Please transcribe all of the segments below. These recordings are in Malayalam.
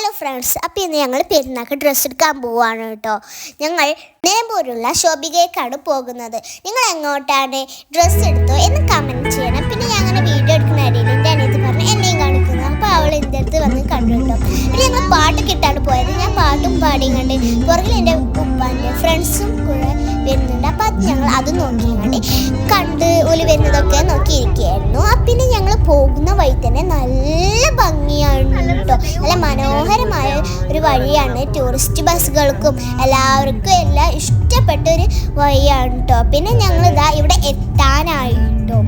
ഹലോ ഫ്രണ്ട്സ്, അപ്പോൾ ഇന്ന് ഞങ്ങൾ പെരുന്നാൾക്ക് ഡ്രസ്സ് എടുക്കാൻ പോവുകയാണ് കേട്ടോ. ഞങ്ങൾ നിലമ്പൂരുള്ള ശോഭികയ്ക്കാണ് പോകുന്നത്. നിങ്ങൾ എങ്ങോട്ടാണ് ഡ്രസ്സ് എടുത്തോ എന്ന് കമൻറ്റ് ചെയ്യണം. പിന്നെ ഞാൻ അങ്ങനെ വീഡിയോ എടുക്കുന്ന ഇടയിൽ എൻ്റെ അനിയത്തി പറഞ്ഞു എന്നെയും കാണിക്കുന്നു. അപ്പോൾ അവൾ എൻ്റെ അടുത്ത് വന്ന് കണ്ടു കേട്ടോ. പിന്നെ ഞങ്ങൾ പാട്ടൊക്കെ ഇട്ടാണ് പോയത്. ഞാൻ പാട്ടും പാടിയും കണ്ട് പുറകിൽ എൻ്റെ ഉപ്പാൻ്റെ ഫ്രണ്ട്സും കൂടെ വരുന്നുണ്ട്. അപ്പോൾ അത് ഞങ്ങൾ അത് നോക്കി കണ്ട് ഓല് വരുന്നതൊക്കെ നോക്കിയിരിക്കുകയായിരുന്നു. പിന്നെ ഞങ്ങൾ പോകുന്ന വഴി തന്നെ നല്ല ഭംഗിയാണ് കേട്ടോ. നല്ല മനോഹരമായ ഒരു വഴിയാണ്. ടൂറിസ്റ്റ് ബസ്സുകൾക്കും എല്ലാവർക്കും എല്ലാം ഇഷ്ടപ്പെട്ട ഒരു വഴിയാണ് കേട്ടോ. പിന്നെ ഞങ്ങളിതാ ഇവിടെ എത്താനായിട്ടോ.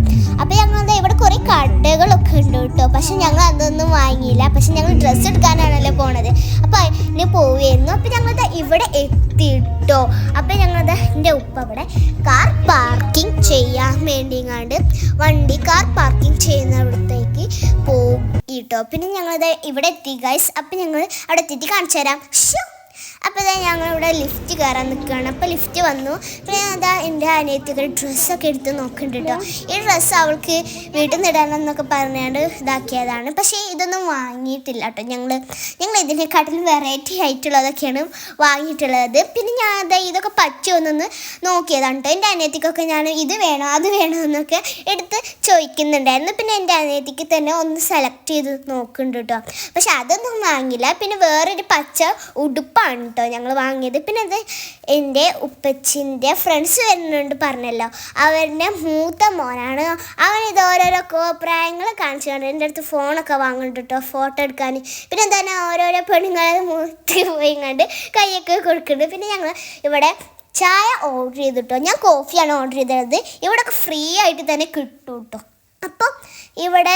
അപ്പോൾ ഞങ്ങളിതാ ഇവിടെ കുറേ കടകളൊക്കെ ഉണ്ട് കേട്ടോ. പക്ഷെ ഞങ്ങൾ അതൊന്നും വാങ്ങിയില്ല. പക്ഷെ ഞങ്ങൾ ഡ്രസ്സ് എടുക്കാനാണല്ലോ പോണത്. അപ്പോൾ അതിന് പോവുമായിരുന്നു. അപ്പോൾ ഞങ്ങളിതാ ഇവിടെ എത്തിയിട്ടോ. അപ്പോൾ ഞങ്ങളിതാ എൻ്റെ ഉപ്പ അവിടെ കാർ പാർക്കിംഗ് ചെയ്യാൻ വേണ്ടിങ്ങാണ്ട് വണ്ടി കാർ പാർക്കിംഗ് ചെയ്യുന്നിടത്തേക്ക് പോയിട്ടോ. പിന്നെ ഞങ്ങളിത് ഇവിടെ എത്തി ഗൈസ്. അപ്പം ഞങ്ങൾ അവിടെ എത്തിയിട്ട് കാണിച്ചു തരാം. അപ്പോൾ ഇതാ ഞങ്ങളിവിടെ ലിഫ്റ്റ് കയറാൻ നിൽക്കുകയാണ്. അപ്പോൾ ലിഫ്റ്റ് വന്നു. പിന്നെ അതാ എൻ്റെ അനിയത്തികൾ ഡ്രസ്സൊക്കെ എടുത്ത് നോക്കുന്നുണ്ട് കേട്ടോ. ഈ ഡ്രസ്സ് അവൾക്ക് വീട്ടിൽ നിന്ന് ഇടാനെന്നൊക്കെ പറഞ്ഞാണ്ട് ഇതാക്കിയതാണ്. പക്ഷേ ഇതൊന്നും വാങ്ങിയിട്ടില്ല കേട്ടോ. ഞങ്ങൾ ഇതിനെക്കാട്ടിലും വെറൈറ്റി ആയിട്ടുള്ളതൊക്കെയാണ് വാങ്ങിയിട്ടുള്ളത്. പിന്നെ ഞാൻ അതാ ഇതൊക്കെ പറ്റുമെന്നൊന്ന് നോക്കിയതാണ് കേട്ടോ. എൻ്റെ അനിയത്തിക്കൊക്കെ ഞാൻ ഇത് വേണോ അത് വേണോ എന്നൊക്കെ എടുത്ത് ചോദിക്കുന്നുണ്ടായിരുന്നു. പിന്നെ എൻ്റെ അനിയത്തിക്ക് തന്നെ ഒന്ന് സെലക്ട് ചെയ്ത് നോക്കുന്നുണ്ട് കേട്ടോ. പക്ഷെ അതൊന്നും വാങ്ങില്ല. പിന്നെ വേറൊരു പച്ച ഉടുപ്പാണ് കേട്ടോ ഞങ്ങൾ വാങ്ങിയത്. പിന്നെ അത് എൻ്റെ ഉപ്പച്ചിൻ്റെ ഫ്രണ്ട്സ് വരുന്നുണ്ട് പറഞ്ഞല്ലോ, അവരുടെ മൂത്ത മോനാണ്. അവൻ ഇത് ഓരോരോ കോപ്രായങ്ങൾ കാണിച്ചു കൊണ്ട് എൻ്റെ അടുത്ത് ഫോണൊക്കെ വാങ്ങുന്നുണ്ട് കേട്ടോ, ഫോട്ടോ എടുക്കാൻ. പിന്നെ എന്താണ് ഓരോരോ പെണ്ണുങ്ങളെ മൂത്തി പോയി കണ്ട് കൈയൊക്കെ കൊടുക്കുന്നുണ്ട്. പിന്നെ ഞങ്ങൾ ഇവിടെ ചായ ഓർഡർ ചെയ്തിട്ടോ. ഞാൻ കോഫിയാണ് ഓർഡർ ചെയ്തത്. ഇവിടെയൊക്കെ ഫ്രീ ആയിട്ട് തന്നെ കിട്ടും കേട്ടോ. അപ്പോൾ ഇവിടെ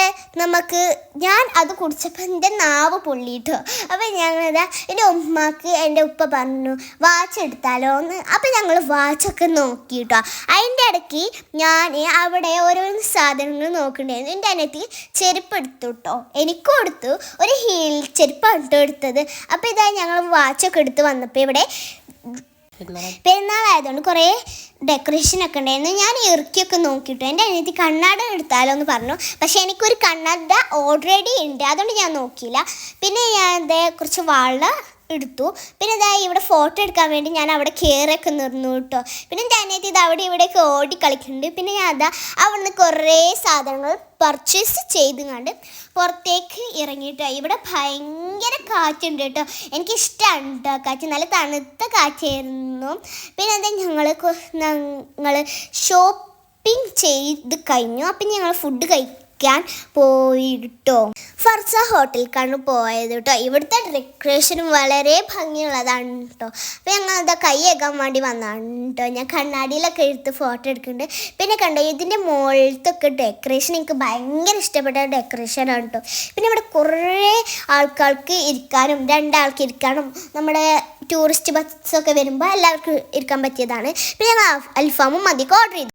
ഞാൻ അത് കുടിച്ചപ്പോൾ എൻ്റെ നാവ് പൊള്ളിയിട്ടോ. അപ്പോൾ ഞങ്ങളിതാ എൻ്റെ ഉമ്മക്ക് എൻ്റെ ഉപ്പ പറഞ്ഞു വാച്ച് എടുത്താലോ എന്ന്. അപ്പോൾ ഞങ്ങൾ വാച്ചൊക്കെ നോക്കി കേട്ടോ. അതിൻ്റെ ഇടയ്ക്ക് ഞാൻ അവിടെ ഓരോ സാധനങ്ങൾ നോക്കണ്ടായിരുന്നു. എൻ്റെ അനിയത്തി ചെരുപ്പ് എടുത്തു കേട്ടോ. എനിക്കും എടുത്തു. ഒരു ഹീൽ ചെരുപ്പാണ് കേട്ടോ എടുത്തത്. അപ്പോൾ ഇതാ ഞങ്ങൾ വാച്ചൊക്കെ എടുത്ത് വന്നപ്പോൾ ഇവിടെ പെരുന്നാളായതുകൊണ്ട് കുറേ ഡെക്കറേഷനൊക്കെ ഉണ്ടായിരുന്നു. ഞാൻ ഇറക്കിയൊക്കെ നോക്കിയിട്ടു. എൻ്റെ അനിയത്തി കണ്ണാട എടുത്താലോ എന്ന് പറഞ്ഞു. പക്ഷേ എനിക്കൊരു കണ്ണാട ഓൾറെഡി ഉണ്ട്, അതുകൊണ്ട് ഞാൻ നോക്കിയില്ല. പിന്നെ ഞാൻ കുറച്ച് വാള എടുത്തു. പിന്നെ ഇതാ ഇവിടെ ഫോട്ടോ എടുക്കാൻ വേണ്ടി ഞാൻ അവിടെ കയറൊക്കെ നിന്നു കേട്ടോ. പിന്നെ എൻ്റെ അനിയത്തി ഇത് അവിടെ ഇവിടെയൊക്കെ ഓടി കളിക്കുന്നുണ്ട്. പിന്നെ ഞാൻ അവിടുന്ന് കുറേ സാധനങ്ങൾ പർച്ചേസ് ചെയ്തുകൊണ്ട് പുറത്തേക്ക് ഇറങ്ങിയിട്ടോ. ഇവിടെ ഭയങ്കര കാറ്റുണ്ട് കേട്ടോ. എനിക്കിഷ്ടമാണ് കേട്ടോ കാറ്റ്. നല്ല തണുത്ത കാറ്റായിരുന്നു. പിന്നെ എന്താ ഞങ്ങൾ ഷോപ്പിംഗ് ചെയ്ത് കഴിഞ്ഞു. അപ്പം ഞങ്ങൾ ഫുഡ് കഴിക്കാൻ പോയിട്ടോ. ഫർസ ഹോട്ടലിലേക്കാണ് പോയത് കേട്ടോ. ഇവിടുത്തെ ഡെക്കറേഷനും വളരെ ഭംഗിയുള്ളതാണ് കേട്ടോ. അപ്പോൾ ഞങ്ങൾ എന്താ കൈ ഏകാൻ വേണ്ടി വന്നതാണ് കേട്ടോ. ഞാൻ കണ്ണാടിയിലൊക്കെ എടുത്ത് ഫോട്ടോ എടുക്കുന്നുണ്ട്. പിന്നെ കണ്ടോ ഇതിൻ്റെ മുകളിലത്തൊക്കെ ഡെക്കറേഷൻ എനിക്ക് ഭയങ്കര ഇഷ്ടപ്പെട്ട ഡെക്കറേഷനാണ് കേട്ടോ. പിന്നെ ഇവിടെ കുറേ ആൾക്കാർക്ക് ഇരിക്കാനും 2 ആൾക്ക് ഇരിക്കാനും നമ്മുടെ ടൂറിസ്റ്റ് ബസ്സൊക്കെ വരുമ്പോൾ എല്ലാവർക്കും ഇരിക്കാൻ പറ്റിയതാണ്. പിന്നെ ഞങ്ങൾ അൽഫാമും മന്തിയൊക്കെ ഓർഡർ ചെയ്തു.